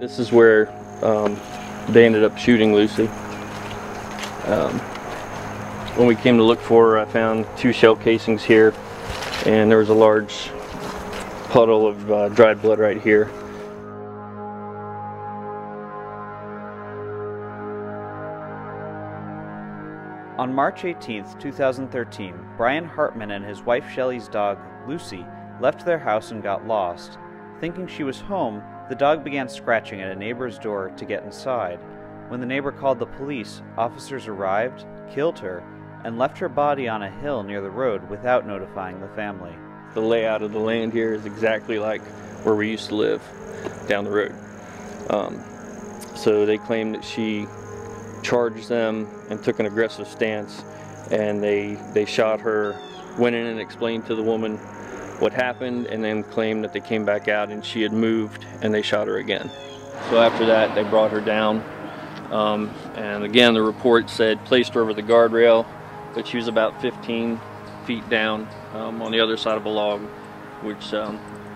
This is where they ended up shooting Lucy. When we came to look for her, I found 2 shell casings here, and there was a large puddle of dried blood right here. On March 18, 2013, Bryan Hartman and his wife Shelly's dog, Lucy, left their house and got lost. Thinking she was home, the dog began scratching at a neighbor's door to get inside. When the neighbor called the police, officers arrived, killed her, and left her body on a hill near the road without notifying the family. The layout of the land here is exactly like where we used to live down the road. So they claim that she charged them and took an aggressive stance, and they shot her, went in and explained to the woman what happened, and then claimed that they came back out and she had moved and they shot her again. So after that they brought her down, and again the report said placed her over the guardrail, but she was about 15 feet down on the other side of a log, which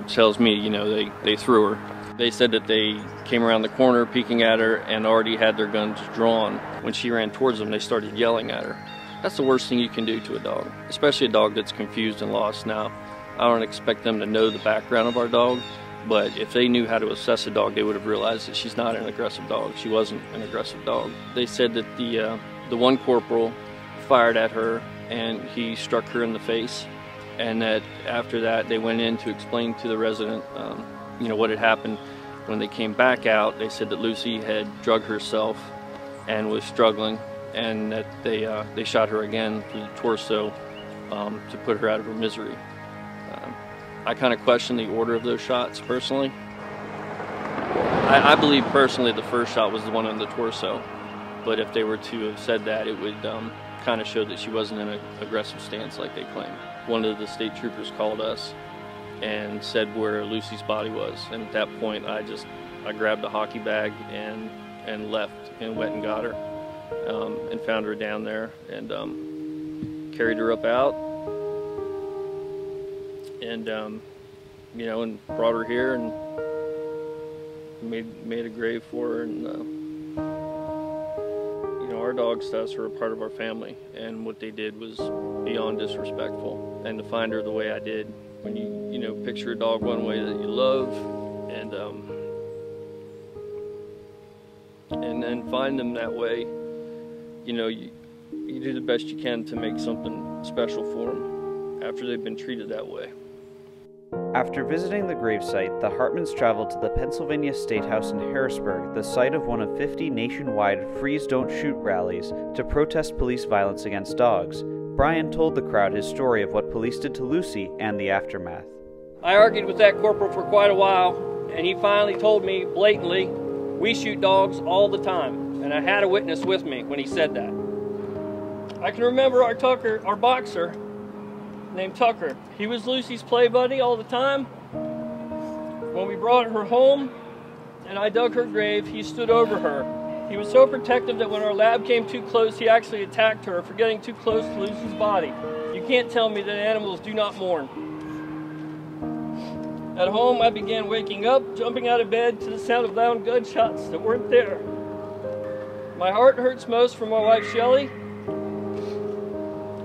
tells me, you know, they threw her. They said that they came around the corner peeking at her and already had their guns drawn. When she ran towards them, they started yelling at her. That's the worst thing you can do to a dog, especially a dog that's confused and lost. Now, I don't expect them to know the background of our dog, but if they knew how to assess a dog, they would have realized that she's not an aggressive dog. She wasn't an aggressive dog. They said that the one corporal fired at her and he struck her in the face, and that after that they went in to explain to the resident you know, what had happened. When they came back out, they said that Lucy had drugged herself and was struggling, and that they shot her again through the torso to put her out of her misery. I kind of question the order of those shots personally. I believe personally the first shot was the one on the torso, but if they were to have said that, it would kind of show that she wasn't in an aggressive stance like they claim. One of the state troopers called us and said where Lucy's body was, and at that point I grabbed a hockey bag and left and went and got her and found her down there and carried her up out and you know, and brought her here and made a grave for her. And you know, our dogs to us are a part of our family, and what they did was beyond disrespectful. And to find her the way I did, when you know, picture a dog one way that you love, and then find them that way, you know, you do the best you can to make something special for them after they've been treated that way. After visiting the gravesite, the Hartmans traveled to the Pennsylvania State House in Harrisburg, the site of one of 50 nationwide Freeze Don't Shoot rallies, to protest police violence against dogs. Bryan told the crowd his story of what police did to Lucy and the aftermath. I argued with that corporal for quite a while, and he finally told me blatantly, "We shoot dogs all the time," and I had a witness with me when he said that. I can remember our boxer, named Tucker. He was Lucy's play buddy all the time. When we brought her home and I dug her grave, he stood over her. He was so protective that when our lab came too close, he actually attacked her for getting too close to Lucy's body. You can't tell me that animals do not mourn. At home, I began waking up, jumping out of bed to the sound of loud gunshots that weren't there. My heart hurts most for my wife, Shelly.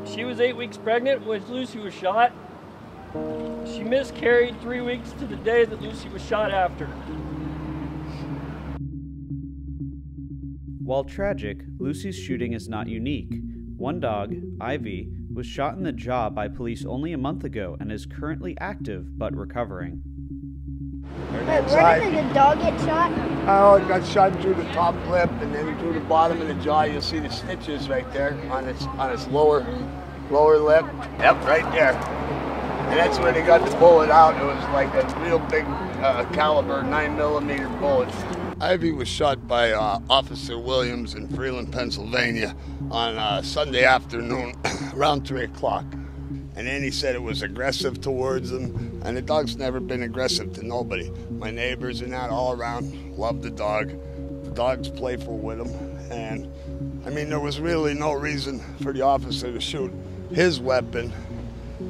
She was 8 weeks pregnant when Lucy was shot. She miscarried 3 weeks to the day that Lucy was shot after. While tragic, Lucy's shooting is not unique. One dog, Ivy, was shot in the jaw by police only a month ago and is currently active but recovering. Where did the dog get shot? Oh, it got shot through the top lip and then through the bottom of the jaw. You'll see the stitches right there on its lower lip. Yep, right there. And that's where they got the bullet out. It was like a real big caliber 9mm bullet. Ivy was shot by Officer Williams in Freeland, Pennsylvania on Sunday afternoon around 3 o'clock. And then he said it was aggressive towards him, and the dog's never been aggressive to nobody. My neighbors and that all around love the dog. The dog's playful with him, and I mean, there was really no reason for the officer to shoot his weapon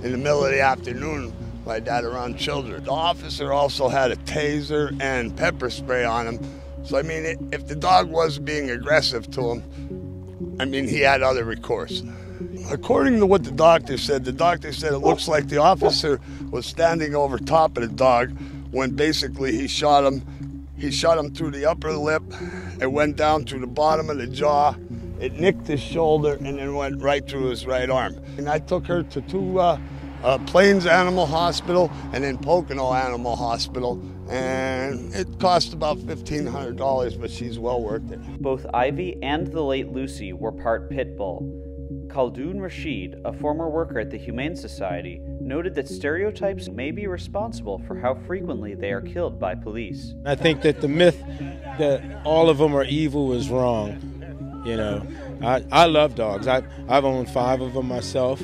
in the middle of the afternoon like that around children. The officer also had a taser and pepper spray on him, So, I mean, if the dog was being aggressive to him, I mean, he had other recourse. According to what the doctor said it looks like the officer was standing over top of the dog when basically he shot him. He shot him through the upper lip. It went down to the bottom of the jaw. It nicked his shoulder and then went right through his right arm. And I took her to two Plains Animal Hospital and then Pocono Animal Hospital. And it cost about $1,500, but she's well worth it. Both Ivy and the late Lucy were part pit bull. Khaldoun Rashid, a former worker at the Humane Society, noted that stereotypes may be responsible for how frequently they are killed by police. I think that the myth that all of them are evil is wrong. You know, I love dogs. I've owned 5 of them myself.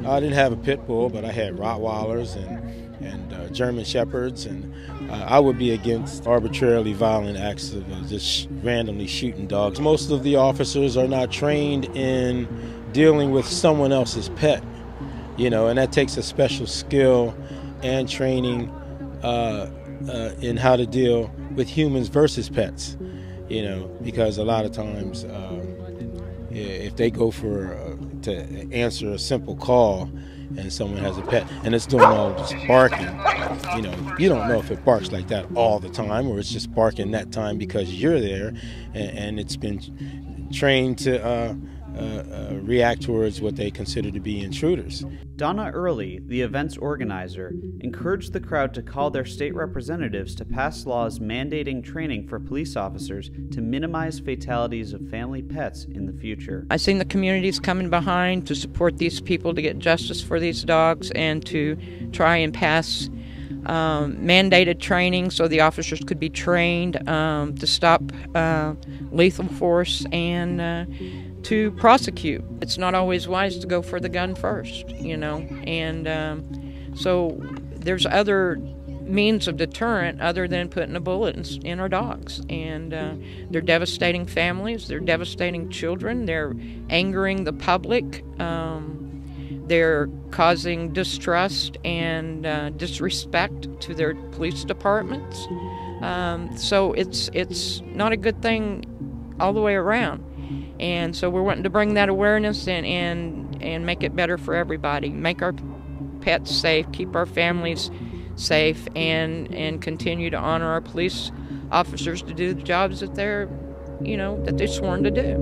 I didn't have a pit bull, but I had Rottweilers and German Shepherds, and I would be against arbitrarily violent acts of just randomly shooting dogs. Most of the officers are not trained in dealing with someone else's pet, you know, and that takes a special skill and training in how to deal with humans versus pets, you know, because a lot of times if they go to answer a simple call and someone has a pet and it's doing all this barking, you know, you don't know if it barks like that all the time or it's just barking that time because you're there and it's been trained to react towards what they consider to be intruders. Donna Early, the event's organizer, encouraged the crowd to call their state representatives to pass laws mandating training for police officers to minimize fatalities of family pets in the future. I've seen the communities coming behind to support these people to get justice for these dogs and to try and pass mandated training so the officers could be trained to stop lethal force and to prosecute. It's not always wise to go for the gun first, you know, and so there's other means of deterrent other than putting a bullet in our dogs, and they're devastating families, they're devastating children, they're angering the public, they're causing distrust and disrespect to their police departments, so it's not a good thing all the way around. And so we're wanting to bring that awareness and make it better for everybody. Make our pets safe, keep our families safe, and continue to honor our police officers to do the jobs that they're sworn to do.